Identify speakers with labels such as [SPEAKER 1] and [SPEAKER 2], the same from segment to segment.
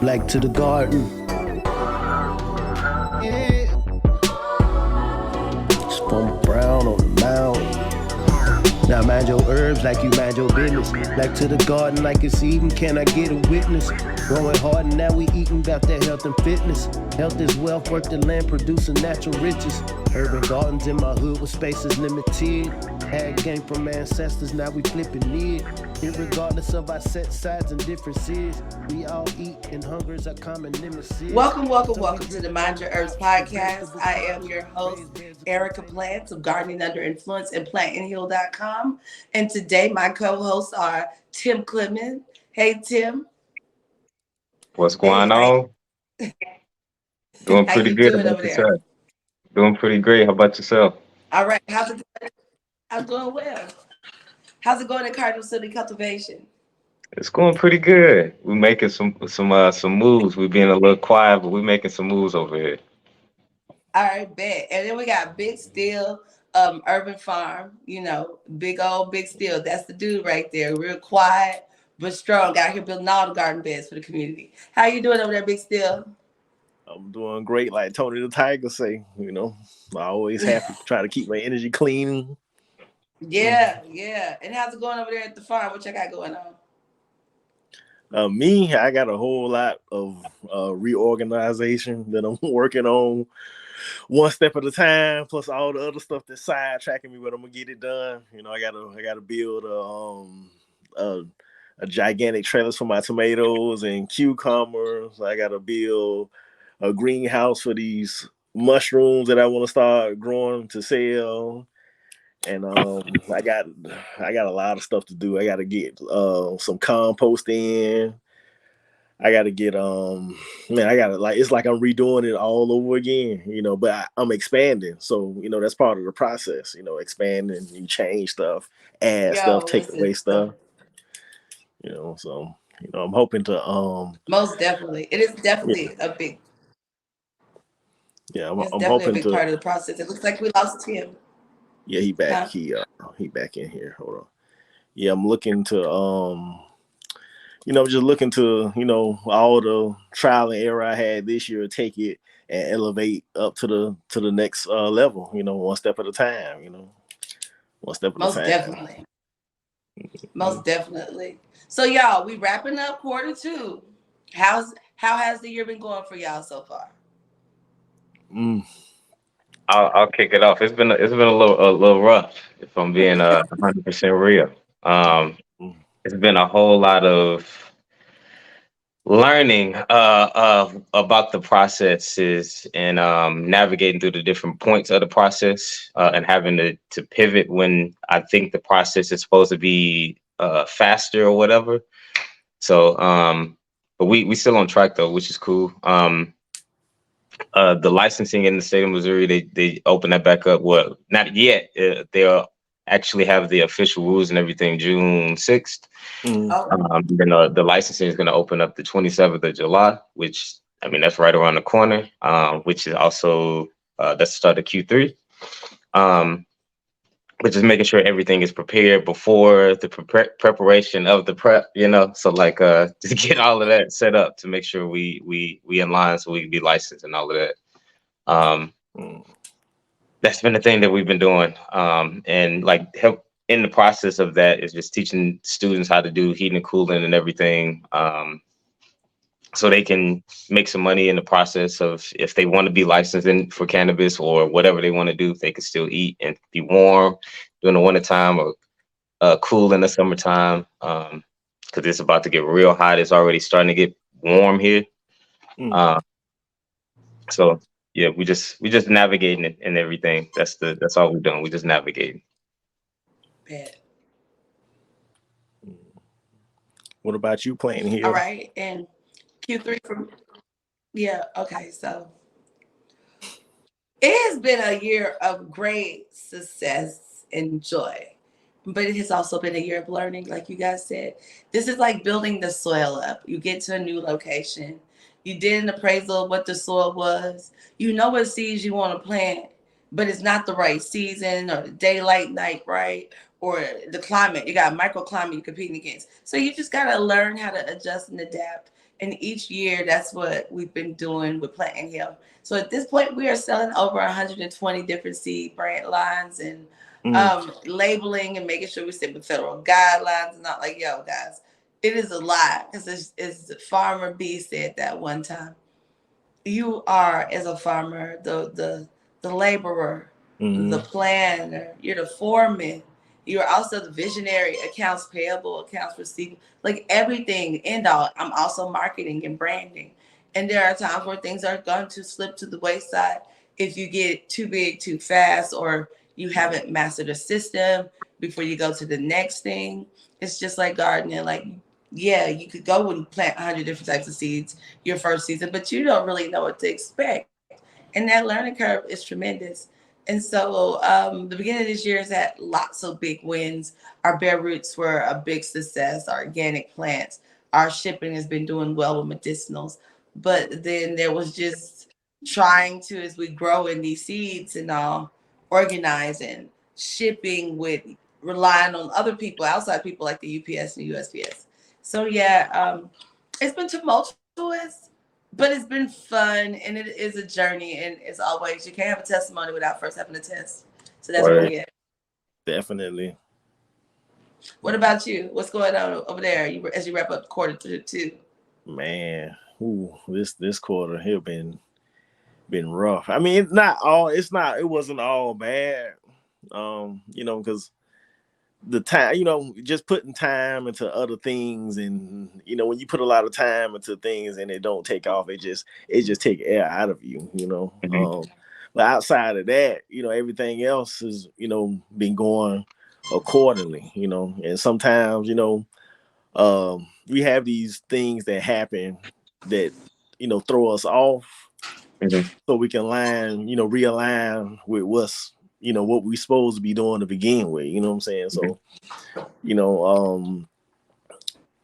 [SPEAKER 1] Black to the garden. Yeah. Spunk brown on the mound. Now mind your herbs like you mind your business. Back to the garden like it's eating. Can I get a witness? Growing hard and now we eating about that health and fitness. Health is wealth, work the land, producing natural riches. Urban gardens in my hood with spaces limited. Had game from ancestors, now we flipping it. Irregardless of our set sides and differences, we all eat and hunger is our common nemesis.
[SPEAKER 2] Welcome to the Mind Your Herbs podcast. I am your host, Erica Plants of Gardening Under Influence and PlantandHeal.com. And today my co-hosts are Tim Clement. Hey, Tim.
[SPEAKER 3] What's going on? Doing pretty good.
[SPEAKER 2] Doing over there?
[SPEAKER 3] Doing pretty great. How about yourself?
[SPEAKER 2] All right. How's it going? I'm doing well. How's it going in Cardinal City Cultivation?
[SPEAKER 3] It's going pretty good. We're making some moves. We're being a little quiet, but we're making some moves over here.
[SPEAKER 2] All right, bet. And then we got Big Steel, Urban Farm. You know, big old Big Steel. That's the dude right there. Real quiet but strong. Out here building all the garden beds for the community. How you doing over there, Big Steel?
[SPEAKER 4] I'm doing great, like Tony the Tiger say. You know, I always have to try to keep my energy clean.
[SPEAKER 2] Yeah. And how's it going over there at the farm? What you got going on?
[SPEAKER 4] Me, I got a whole lot of reorganization that I'm working on one step at a time, plus all the other stuff that's sidetracking me, but I'm gonna get it done. You know, I gotta build a gigantic trailers for my tomatoes and cucumbers. I gotta build a greenhouse for these mushrooms that I want to start growing to sell. And I got a lot of stuff to do. I got to get some compost in. I got to get it's like I'm redoing it all over again, you know. But I'm expanding, so you know that's part of the process. You know, expanding, you change stuff, add stuff, take away stuff. You know, so you know I'm hoping to
[SPEAKER 2] most definitely. It is definitely a big.
[SPEAKER 4] Yeah,
[SPEAKER 2] I'm
[SPEAKER 4] hoping
[SPEAKER 2] definitely a big part of the process. It looks like we lost Tim.
[SPEAKER 4] Yeah, he back. Huh? He back in here. Hold on. Yeah, I'm looking to just looking to, you know, all the trial and error I had this year, take it and elevate up to the next level, you know, one step at a time, you know. One step at a time.
[SPEAKER 2] Definitely. Most definitely. So y'all, we wrapping up quarter 2. How has the year been going for y'all so far?
[SPEAKER 3] I'll kick it off. It's been a little rough, if I'm being 100% real. It's been a whole lot of learning about the processes and navigating through the different points of the process and having to pivot when I think the process is supposed to be faster or whatever. So, but we still on track though, which is cool. The licensing in the state of Missouri, they open that back up. Well, not yet. They'll actually have the official rules and everything June 6th. Then the licensing is going to open up the 27th of July, which, I mean, that's right around the corner, which is also, that's the start of Q3. But just making sure everything is prepared before the preparation of the prep, you know, so like to get all of that set up to make sure we in line so we can be licensed and all of that. That's been the thing that we've been doing, and like help in the process of that is just teaching students how to do heating and cooling and everything, so they can make some money in the process of if they want to be licensed for cannabis or whatever they want to do, they can still eat and be warm during the wintertime or cool in the summertime, because it's about to get real hot. It's already starting to get warm here. So yeah, we just navigating it and everything. That's all we're doing. We just navigating.
[SPEAKER 2] Bad.
[SPEAKER 4] What about you, playing here?
[SPEAKER 2] All right, and Q3 from okay, so it has been a year of great success and joy, but it has also been a year of learning, like you guys said. This is like building the soil up. You get to a new location, you did an appraisal of what the soil was, you know what seeds you want to plant, but it's not the right season or the daylight night right, or the climate. You got microclimate you're competing against. So you just got to learn how to adjust and adapt. And each year, that's what we've been doing with Plant and Health. So at this point, we are selling over 120 different seed brand lines and labeling and making sure we stick with federal guidelines. And not like, yo, guys, it is a lot. Because as Farmer B said that one time, you are, as a farmer, the laborer, the planner, you're the foreman, you're also the visionary, accounts payable, accounts receivable, like everything end all. I'm also marketing and branding. And there are times where things are going to slip to the wayside if you get too big too fast, or you haven't mastered a system before you go to the next thing. It's just like gardening. Like, yeah, you could go and plant 100 different types of seeds your first season, but you don't really know what to expect. And that learning curve is tremendous. And so the beginning of this year has had lots of big wins. Our bare roots were a big success, our organic plants. Our shipping has been doing well with medicinals. But then there was just trying to, as we grow in these seeds and all, organizing, shipping with relying on other people, outside people like the UPS and USPS. So yeah, it's been tumultuous, but it's been fun, and it is a journey. And as always, you can't have a testimony without first having a test. So that's where we at.
[SPEAKER 4] Definitely.
[SPEAKER 2] What about you? What's going on over there as you wrap up quarter two?
[SPEAKER 4] Man, this quarter here been rough. I mean, it wasn't all bad. Because the time, just putting time into other things, and when you put a lot of time into things and it don't take off, it just take air out of you. But outside of that, everything else has been going accordingly. And sometimes we have these things that happen that throw us off, so we can realign with what's what we're supposed to be doing to begin with. You know what I'm saying? So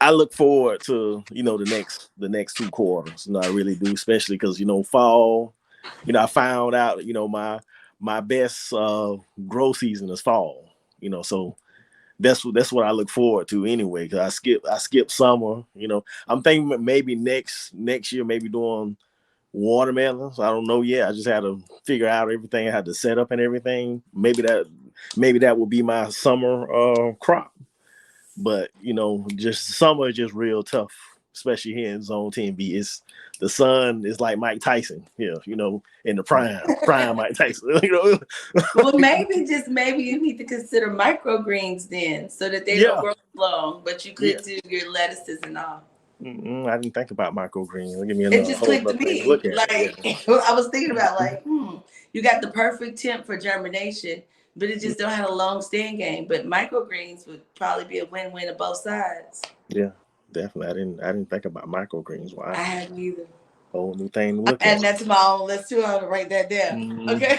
[SPEAKER 4] I look forward to the next 2 quarters. I really do, especially because fall. I found out my best growth season is fall. So that's what I look forward to anyway. Because I skip summer. I'm thinking maybe next year maybe doing watermelons. I don't know yet. I just had to figure out everything. I had to set up and everything. Maybe that will be my summer crop. But just summer is just real tough, especially here in Zone 10B. The sun is like Mike Tyson here, in the prime Mike Tyson.
[SPEAKER 2] Well, maybe you need to consider microgreens then, so that they don't grow long, but you could do your lettuces and all.
[SPEAKER 4] I didn't think about microgreens. Give me
[SPEAKER 2] it just clicked to me. I was thinking about you got the perfect temp for germination, but it just don't have a long stand game. But microgreens would probably be a win-win on both sides.
[SPEAKER 4] Yeah, definitely. I didn't think about microgreens. Wow.
[SPEAKER 2] I hadn't either.
[SPEAKER 4] Whole new thing to look at.
[SPEAKER 2] And that's my own list too. I'm gonna write that down. Okay.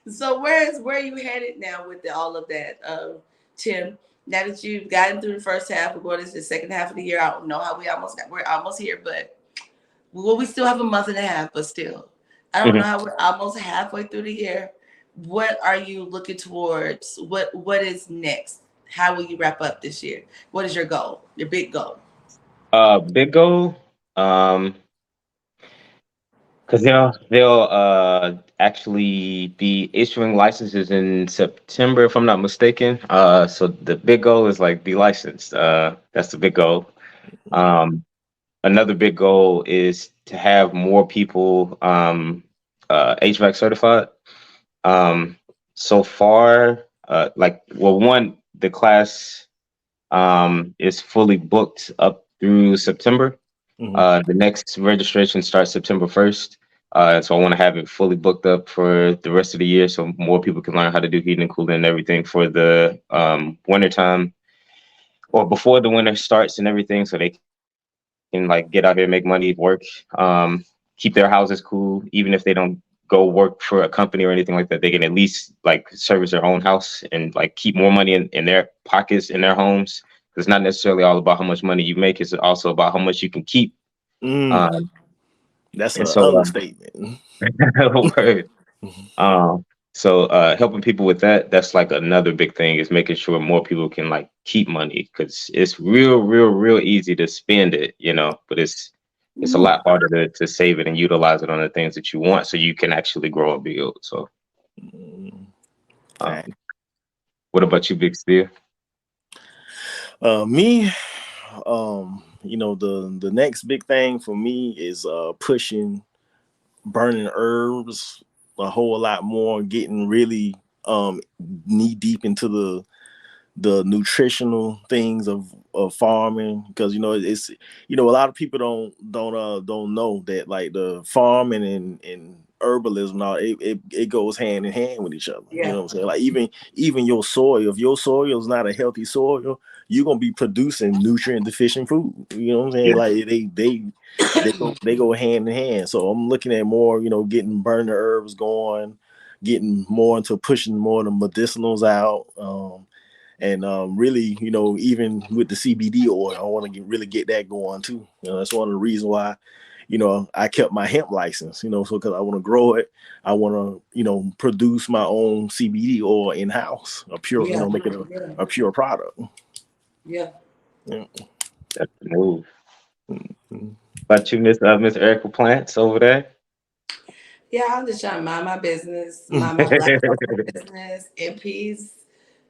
[SPEAKER 2] So where are you headed now with all of that, Tim? Now that you've gotten through the first half, we're going into the second half of the year. I don't know how we're almost here, but we still have a month and a half, but still. I don't know how we're almost halfway through the year. What are you looking towards? What is next? How will you wrap up this year? What is your goal? Your big goal?
[SPEAKER 3] Big goal. Because they'll actually be issuing licenses in September, if I'm not mistaken. So the big goal is be licensed. That's the big goal. Another big goal is to have more people HVAC certified. So far, the class is fully booked up through September. The next registration starts September 1st. So I want to have it fully booked up for the rest of the year, so more people can learn how to do heating and cooling and everything for the winter time, or before the winter starts and everything, so they can get out here, make money, work, keep their houses cool. Even if they don't go work for a company or anything like that, they can at least service their own house and keep more money in their pockets, in their homes. It's not necessarily all about how much money you make. It's also about how much you can keep.
[SPEAKER 4] That's an understatement.
[SPEAKER 3] Word. So helping people with that, that's like another big thing, is making sure more people can like keep money, because it's real easy to spend it, you know, but it's a lot harder to save it and utilize it on the things that you want, so you can actually grow and build. So
[SPEAKER 4] Fact.
[SPEAKER 3] what about you, Big Steve?
[SPEAKER 4] Me, you know, the next big thing for me is pushing burning herbs a whole lot more, getting really knee deep into the nutritional things of farming, because you know it's, you know, a lot of people don't know that like the farming and herbalism now, it goes hand in hand with each other. You know what I'm saying? Like even your soil, if your soil is not a healthy soil, you're gonna be producing nutrient deficient food. You know what I'm saying?
[SPEAKER 3] Yeah.
[SPEAKER 4] Like they go hand in hand. So I'm looking at more, you know, getting burning herbs going, getting more into pushing more of the medicinals out. And really, you know, even with the CBD oil, I want to really get that going too. You know, that's one of the reasons why, you know, I kept my hemp license. You know, so because I want to grow it, I want to, you know, produce my own CBD oil in house, a pure, you know, make it a pure product.
[SPEAKER 2] Yeah.
[SPEAKER 3] That's the move. But you, Miss Erica Plants over there?
[SPEAKER 2] Yeah, I'm just trying to mind my business, mind my black business, in peace,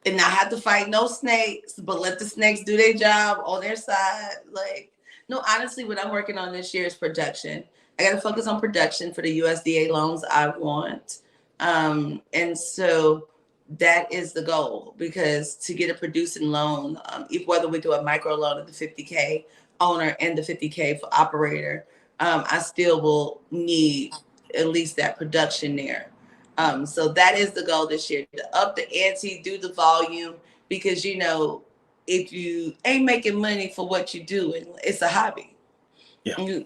[SPEAKER 2] and not have to fight no snakes, but let the snakes do their job on their side. Like, no, honestly, what I'm working on this year is production. I got to focus on production for the USDA loans I want. And so that is the goal, because to get a producing loan, if whether we do a micro loan of the 50K owner and the 50K for operator, I still will need at least that production there. So that is the goal this year, to up the ante, do the volume, because you know, if you ain't making money for what you do, it's a hobby.
[SPEAKER 4] Yeah,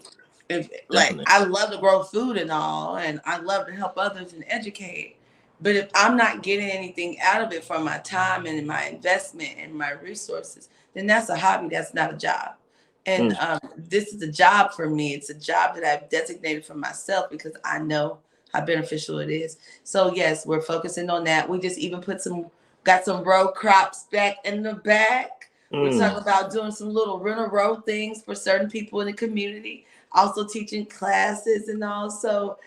[SPEAKER 2] Like, I love to grow food and all, and I love to help others and educate. But if I'm not getting anything out of it from my time and my investment and my resources, then that's a hobby. That's not a job. And this is a job for me. It's a job that I've designated for myself because I know how beneficial it is. So yes, we're focusing on that. We just even got some row crops back in the back. We're talking about doing some little rent-a-row things for certain people in the community. Also teaching classes and all. So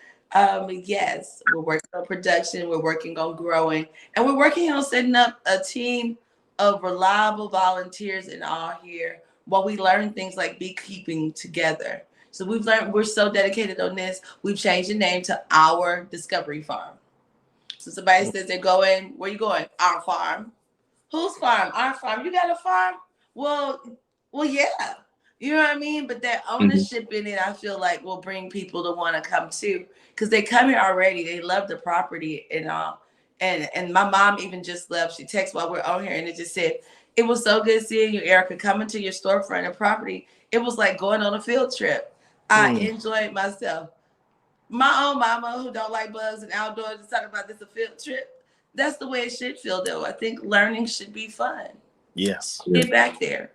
[SPEAKER 2] yes, we're working on production. We're working on growing, and we're working on setting up a team of reliable volunteers in all here, while we learn things like beekeeping together. So we're so dedicated on this. We've changed the name to Our Discovery Farm. So somebody says they're going, where you going? Our farm. Whose farm? Our farm. You got a farm? Well, yeah. You know what I mean? But that ownership in it, I feel like, will bring people to want to come too, because they come here already. They love the property and all. And my mom even just left. She texted while we're on here, and it just said, "It was so good seeing you, Erica, coming to your storefront and property. It was like going on a field trip. I enjoyed myself." My own mama, who don't like bugs and outdoors, is talking about this a field trip. That's the way it should feel, though. I think learning should be fun.
[SPEAKER 4] Yes.
[SPEAKER 2] Get back there.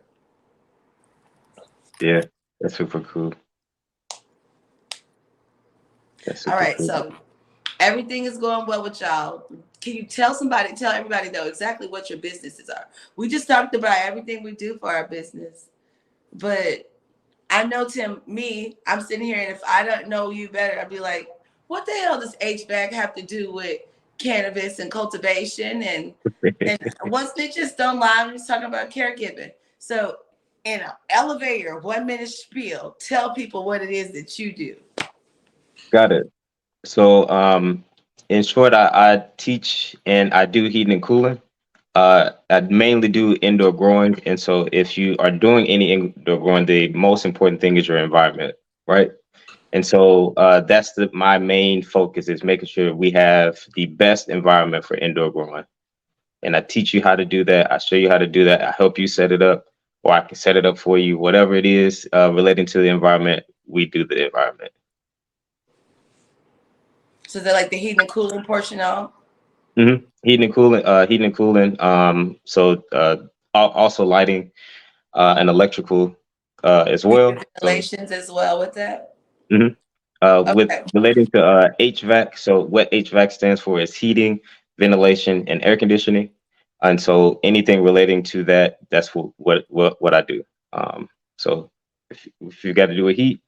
[SPEAKER 3] Yeah, that's super cool.
[SPEAKER 2] All right, cool. So everything is going well with y'all. Can you tell everybody though exactly what your businesses are? We just talked about everything we do for our business, but I know, Tim, I'm sitting here, and if I don't know you better, I'd be like, what the hell does HVAC have to do with cannabis and cultivation? And once they just don't lie, I'm just talking about caregiving. So in an elevator, 1 minute spiel, tell people what it is that you do.
[SPEAKER 3] Got it. So in short, I teach and I do heating and cooling. I mainly do indoor growing. And so if you are doing any indoor growing, the most important thing is your environment, right? And so that's my main focus, is making sure we have the best environment for indoor growing. And I teach you how to do that. I show you how to do that. I help you set it up, or I can set it up for you. Whatever it is relating to the environment, we do the environment.
[SPEAKER 2] So they're like the heating and cooling portion of?
[SPEAKER 3] Heating and cooling. So also lighting and electrical as well.
[SPEAKER 2] Installations as well with that?
[SPEAKER 3] With
[SPEAKER 2] Okay.
[SPEAKER 3] relating to HVAC, so what HVAC stands for is heating, ventilation, and air conditioning. And so anything relating to that, that's what I do. So if you got to do with heat,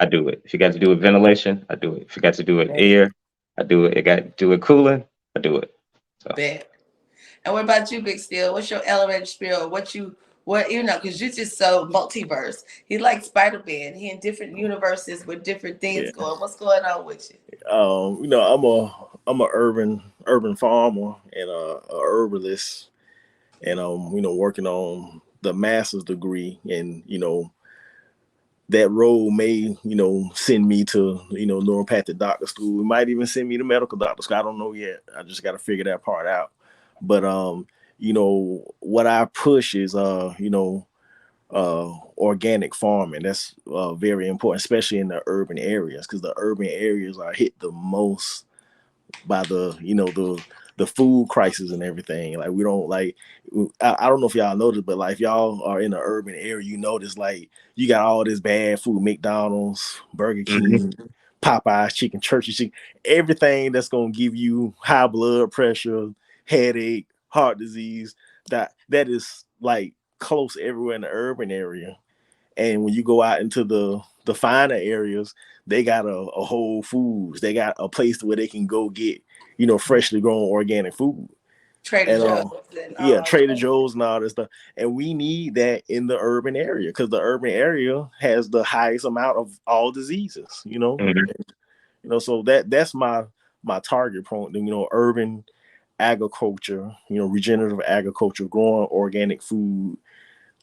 [SPEAKER 3] I do it. If you got to do with ventilation, I do it. If you got to do with air, I do it. If you got to do with cooling, I do it. So
[SPEAKER 2] Bet. And what about you, Big Steel? What's your elevator spiel? What you know? Because you're just so multiverse. He like Spider-Man. He in different universes with different things
[SPEAKER 4] Yeah.
[SPEAKER 2] going. What's going on with you?
[SPEAKER 4] You know, I'm a urban farmer and a herbalist, and you know, working on the master's degree, and you know, that role may, you know, send me to, you know, neuropathic doctor school. It might even send me to medical doctor school. I don't know yet. I just got to figure that part out. But you know, what I push is you know, organic farming. That's very important, especially in the urban areas, because the urban areas are hit the most by the, you know, the food crisis and everything. Like we don't like, I don't know if y'all noticed, but like if y'all are in an urban area, you notice like you got all this bad food, McDonald's, Burger King, Popeyes, chicken, Church's chicken, everything that's gonna give you high blood pressure, headache, heart disease. That is like close everywhere in the urban area. And when you go out into the finer areas, they got a Whole Foods. They got a place where they can go get, you know, freshly grown organic food.
[SPEAKER 2] Trader
[SPEAKER 4] And
[SPEAKER 2] Joe's and
[SPEAKER 4] yeah,
[SPEAKER 2] all
[SPEAKER 4] Trader
[SPEAKER 2] that.
[SPEAKER 4] Joe's and all this stuff. And we need that in the urban area, because the urban area has the highest amount of all diseases, you know.
[SPEAKER 3] Mhm.
[SPEAKER 4] You know, so that's my target point, you know, urban agriculture, you know, regenerative agriculture, growing organic food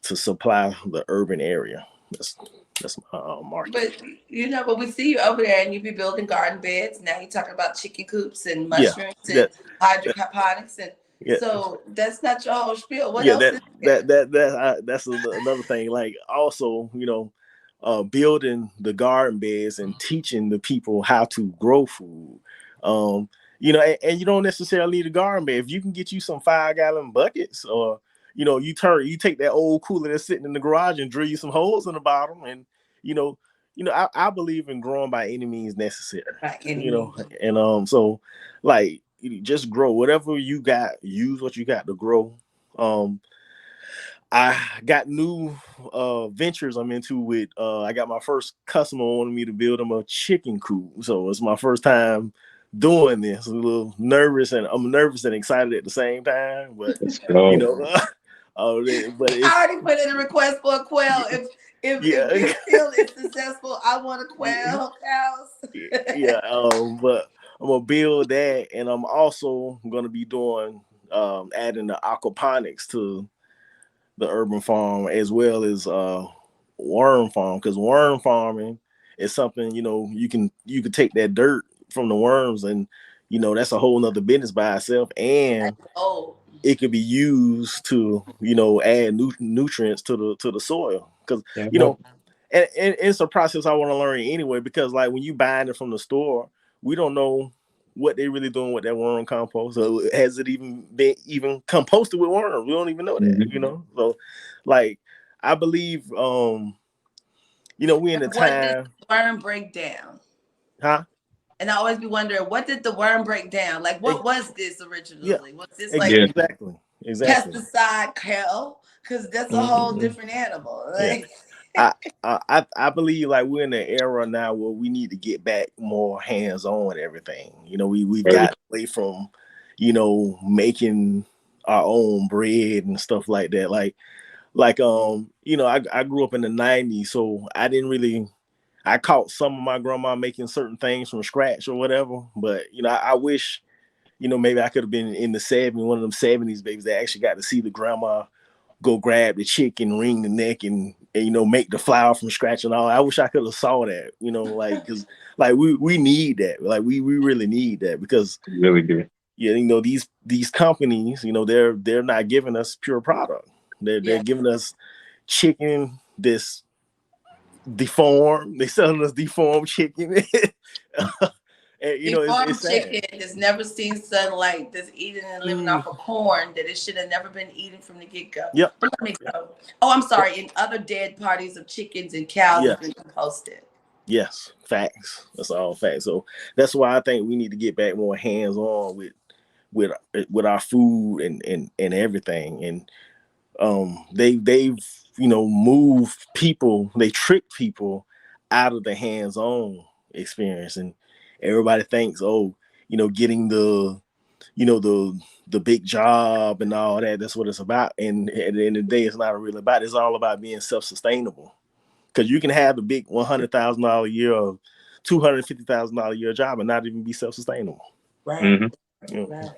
[SPEAKER 4] to supply the urban area. That's my market.
[SPEAKER 2] But you know, but we see you over there, and you be building garden beds. Now you're talking about chicken coops and
[SPEAKER 4] Yeah,
[SPEAKER 2] mushrooms and
[SPEAKER 4] that, that
[SPEAKER 2] hydroponics, and
[SPEAKER 4] yeah,
[SPEAKER 2] so that's not your whole spiel. What
[SPEAKER 4] yeah,
[SPEAKER 2] else is there?
[SPEAKER 4] that's another thing. Like also, you know, building the garden beds and teaching the people how to grow food. Um, you know, and you don't necessarily need a garden bed. If you can get you some 5 gallon buckets, or you know, you take that old cooler that's sitting in the garage and drill you some holes in the bottom, and you know, I believe in growing by any means necessary.
[SPEAKER 2] By any
[SPEAKER 4] You know,
[SPEAKER 2] means.
[SPEAKER 4] and so like you just grow whatever you got. Use what you got to grow. Um, I got new ventures I'm into with I got my first customer wanting me to build them a chicken coop. So it's my first time doing this. I'm a little nervous, and I'm nervous and excited at the same time. But
[SPEAKER 3] Let's
[SPEAKER 4] you
[SPEAKER 3] go.
[SPEAKER 4] know, but
[SPEAKER 2] I
[SPEAKER 4] it's
[SPEAKER 2] already put in a request for a quail. If
[SPEAKER 4] yeah,
[SPEAKER 2] Big Steel is successful, I want a quail house.
[SPEAKER 4] yeah. But I'm gonna build that, and I'm also gonna be doing adding the aquaponics to the urban farm, as well as worm farm, because worm farming is something, you know, you can take that dirt from the worms, and you know, that's a whole nother business by itself, and
[SPEAKER 2] Oh,
[SPEAKER 4] it could be used to, you know, add nutrients to the soil, because you
[SPEAKER 3] Mhm.
[SPEAKER 4] know, and it's a process I want to learn anyway, because like when you buying it from the store, we don't know what they really doing with that worm compost. So has it even been even composted with worms? We don't even know that, you
[SPEAKER 3] Mhm.
[SPEAKER 4] know. So like I believe you know, we in the
[SPEAKER 2] and what did
[SPEAKER 4] time,
[SPEAKER 2] the worm break down?
[SPEAKER 4] huh?
[SPEAKER 2] And I always be wondering, what did the worm break down? Like,
[SPEAKER 4] Eh,
[SPEAKER 2] what was this
[SPEAKER 4] yeah,
[SPEAKER 2] originally? Was this like
[SPEAKER 3] Yeah.
[SPEAKER 4] exactly.
[SPEAKER 2] pesticide hell? Because that's a whole
[SPEAKER 4] Mhm.
[SPEAKER 2] different animal.
[SPEAKER 4] Yeah.
[SPEAKER 2] Like,
[SPEAKER 4] I, I believe like we're in the era now where we need to get back more hands on with everything. You know, we've
[SPEAKER 3] Very.
[SPEAKER 4] got away from, you know, making our own bread and stuff like that. Like you know, I grew up in the 90s, so I didn't really, I caught some of my grandma making certain things from scratch or whatever. But you know, I wish, you know, maybe I could have been in the 70s, one of them 70s babies that actually got to see the grandma go grab the chicken, wring the neck, and you know, make the flour from scratch and all. I wish I could have saw that, you know, like because like we need that, like we really need that, because
[SPEAKER 3] Really do.
[SPEAKER 4] yeah, you know, these companies, you know, they're not giving us pure product. They're
[SPEAKER 2] yeah,
[SPEAKER 4] giving us chicken this deformed. They selling us deformed chicken. And you know, it's
[SPEAKER 2] deformed
[SPEAKER 4] sad.
[SPEAKER 2] chicken that's never seen sunlight, that's eating and living
[SPEAKER 4] Mm,
[SPEAKER 2] off of corn that it should have never been eaten from the get go.
[SPEAKER 4] yep.
[SPEAKER 2] But let me go. Oh, I'm sorry. And other dead parties of chickens and cows
[SPEAKER 4] Yeah.
[SPEAKER 2] have been composted.
[SPEAKER 4] Yes, facts. That's all facts. So that's why I think we need to get back more hands on with our food and everything. And they've moved people, they trick people out of the hands-on experience, and everybody thinks, oh, getting the big job and all that, that's what it's about. And at the end of the day, it's not really about it. It's all about being self-sustainable, because you can have the big $100,000 a year or $250,000 a year job and not even be self-sustainable.
[SPEAKER 2] Right.
[SPEAKER 3] Mm-hmm.
[SPEAKER 2] Right.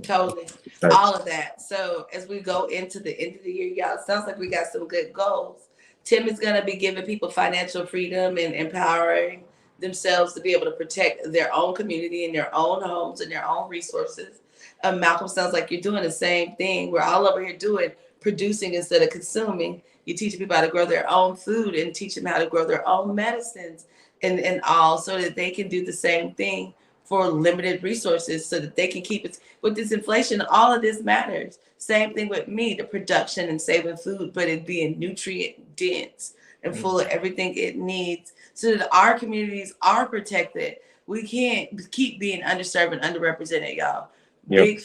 [SPEAKER 2] Totally.
[SPEAKER 3] Right.
[SPEAKER 2] All of that. So as we go into the end of the year, y'all, it sounds like we got some good goals. Tim is going to be giving people financial freedom and empowering themselves to be able to protect their own community and their own homes and their own resources. Malcolm, sounds like you're doing the same thing. We're all over here doing producing instead of consuming. You're teaching people how to grow their own food and teach them how to grow their own medicines and all, so that they can do the same thing for limited resources, so that they can keep it. With this inflation, all of this matters. Same thing with me, the production and saving food, but it being nutrient dense and full of everything it needs, so that our communities are protected. We can't keep being underserved and underrepresented, y'all.
[SPEAKER 3] Yep.
[SPEAKER 2] Big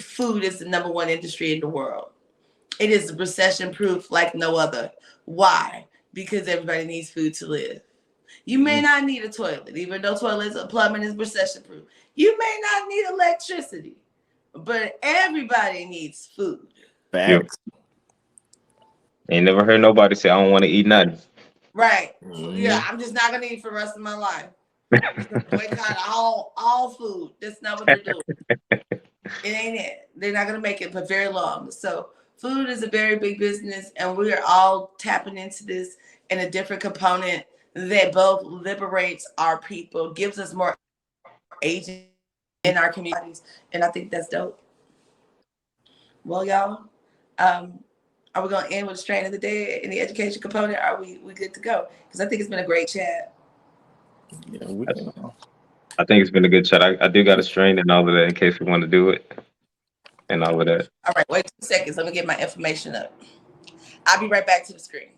[SPEAKER 2] food is the number one industry in the world. It is recession proof like no other. Why? Because everybody needs food to live. You may not need a toilet, even though toilets and plumbing is recession proof. You may not need electricity, but everybody needs food.
[SPEAKER 4] Facts.
[SPEAKER 3] Ain't never heard nobody say I don't want to eat nothing.
[SPEAKER 2] Right. Yeah, I'm just not gonna eat for the rest of my life. Boycott all food. That's not what they're doing. It ain't it. They're not gonna make it for very long. So food is a very big business, and we are all tapping into this in a different component that both liberates our people, gives us more agency in our communities, and I think that's dope. Well, y'all, are we gonna end with a strain of the day in the education component? Are we good to go? Because I think it's been a great chat.
[SPEAKER 4] Yeah,
[SPEAKER 3] I think it's been a good chat. I do got a strain and all of that in case we want to do it and all of that.
[SPEAKER 2] All right, wait 2 seconds. Let me get my information up. I'll be right back to the screen.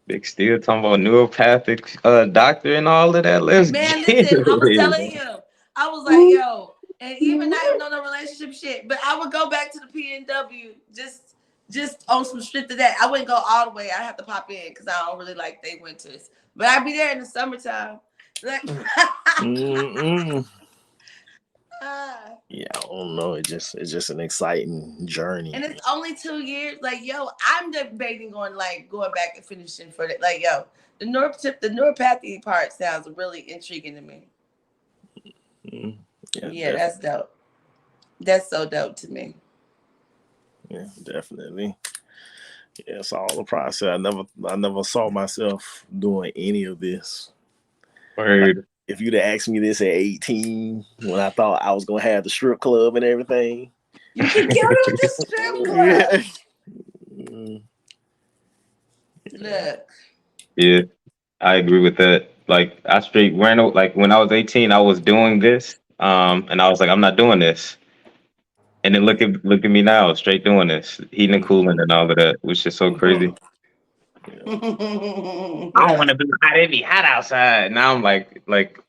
[SPEAKER 3] Big Steel talking about neuropathic doctor and all of that. Let's
[SPEAKER 2] Man,
[SPEAKER 3] get
[SPEAKER 2] listen, I was
[SPEAKER 3] it.
[SPEAKER 2] telling him, I was like, yo, and even not even on no relationship shit, but I would go back to the PNW just on some shit to that. I wouldn't go all the way. I have to pop in because I don't really like they winters, but I'd be there in the summertime. Like,
[SPEAKER 4] yeah, I don't know. It's just an exciting journey.
[SPEAKER 2] And it's only 2 years. Like, yo, I'm debating on going back and finishing for that. Like, yo, the neuropathy part sounds really intriguing to me. Yeah, that's dope. That's so dope to me.
[SPEAKER 4] Yeah, definitely. Yeah, it's all a process. I never saw myself doing any of this.
[SPEAKER 3] Word.
[SPEAKER 4] Like, if you'd have asked me this at 18, when I thought I was gonna have the strip club and everything,
[SPEAKER 2] you can get it with the strip club. Look.
[SPEAKER 3] Yeah, I agree with that. Like I straight ran out. Like when I was 18, I was doing this, and I was like, I'm not doing this. And then look at me now, straight doing this, heating and cooling and all of that, which is so crazy. I don't want to be hot. It be hot outside. Now I'm like,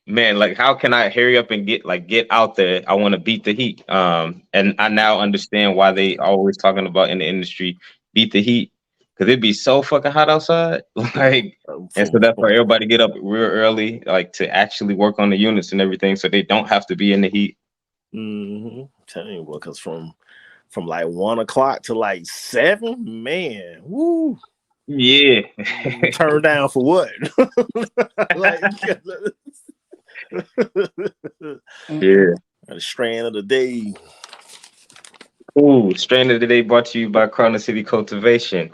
[SPEAKER 3] man, like how can I hurry up and get out there? I want to beat the heat. And I now understand why they always talking about in the industry, beat the heat, because it'd be so fucking hot outside. Like, and so that's why everybody get up real early, like to actually work on the units and everything, so they don't have to be in the heat.
[SPEAKER 4] I'm telling you, because from like 1 o'clock to like 7, man, woo.
[SPEAKER 3] Yeah.
[SPEAKER 4] Turn down for what? Like,
[SPEAKER 3] yeah.
[SPEAKER 4] The strain of the day.
[SPEAKER 3] Ooh, strain of the day brought to you by Corona City Cultivation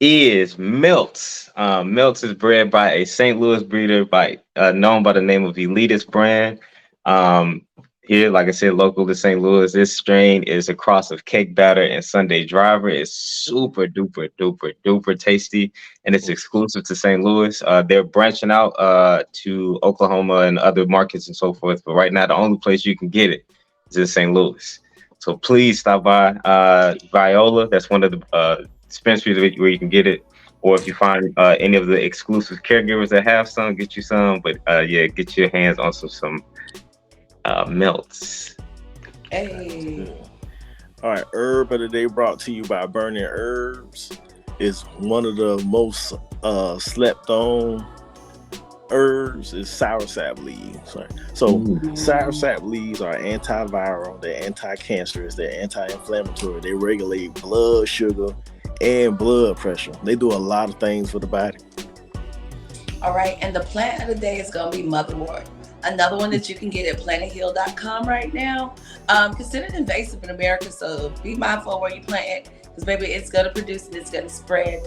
[SPEAKER 3] is Melts. Melts is bred by a St. Louis breeder known by the name of Elitist brand. Here, like I said, local to St. Louis, this strain is a cross of cake batter and Sunday driver. It's super duper duper duper tasty, and it's exclusive to St. Louis. They're branching out to Oklahoma and other markets and so forth, but right now the only place you can get it is in St. Louis. So please stop by Viola. That's one of the dispensaries where you can get it. or if you find any of the exclusive caregivers that have some, get you some. But yeah, get your hands on some melts.
[SPEAKER 2] Hey.
[SPEAKER 4] All right, herb of the day brought to you by Burning Herbs is one of the most slept on herbs is soursop leaves. Right? So soursop leaves are antiviral, they're anti-cancerous, they're anti-inflammatory, they regulate blood sugar and blood pressure. They do a lot of things for the body.
[SPEAKER 2] All right, and the plant of the day is gonna be motherwort. Another one that you can get at plantandheal.com right now. Considered invasive in America, so be mindful where you plant it, because maybe it's gonna produce and it's gonna spread.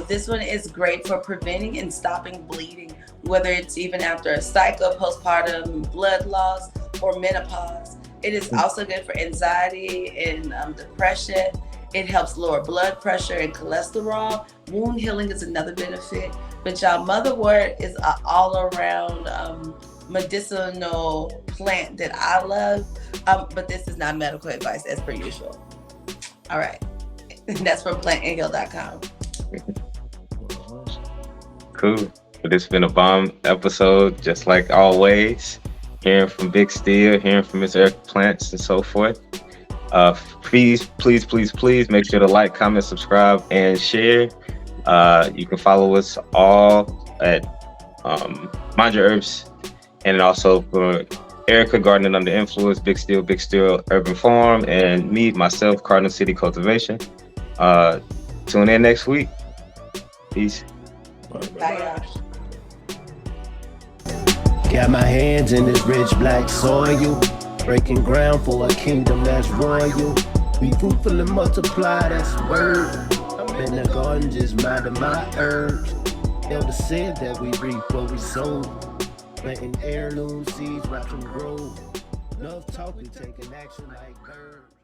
[SPEAKER 2] This one is great for preventing and stopping bleeding, whether it's even after a cycle, postpartum blood loss, or menopause. It is also good for anxiety and depression. It helps lower blood pressure and cholesterol. Wound healing is another benefit. But y'all, motherwort is an all-around medicinal plant that I love. But this is not medical advice as per usual. All right. That's from plantandheal.com.
[SPEAKER 3] Cool. But it's been a bomb episode, just like always. Hearing from Big Steel, hearing from Miss Erica Plants and so forth. Please make sure to like, comment, subscribe, and share. You can follow us all at Mind Your Herbs, and also for Erica, Gardening Under Influence, Big Steel Urban Farm, and me, myself, Cardinal City Cultivation. Tune in next week. Peace.
[SPEAKER 2] Bye, y'all.
[SPEAKER 1] Got my hands in this rich black soil, breaking ground for a kingdom that's royal. Be fruitful and multiply, that's word. I'm in the garden just minding my herbs. Elder said that we reap what we sow. Planting heirloom seeds, watch them grow. Love talk, we taking action like birds.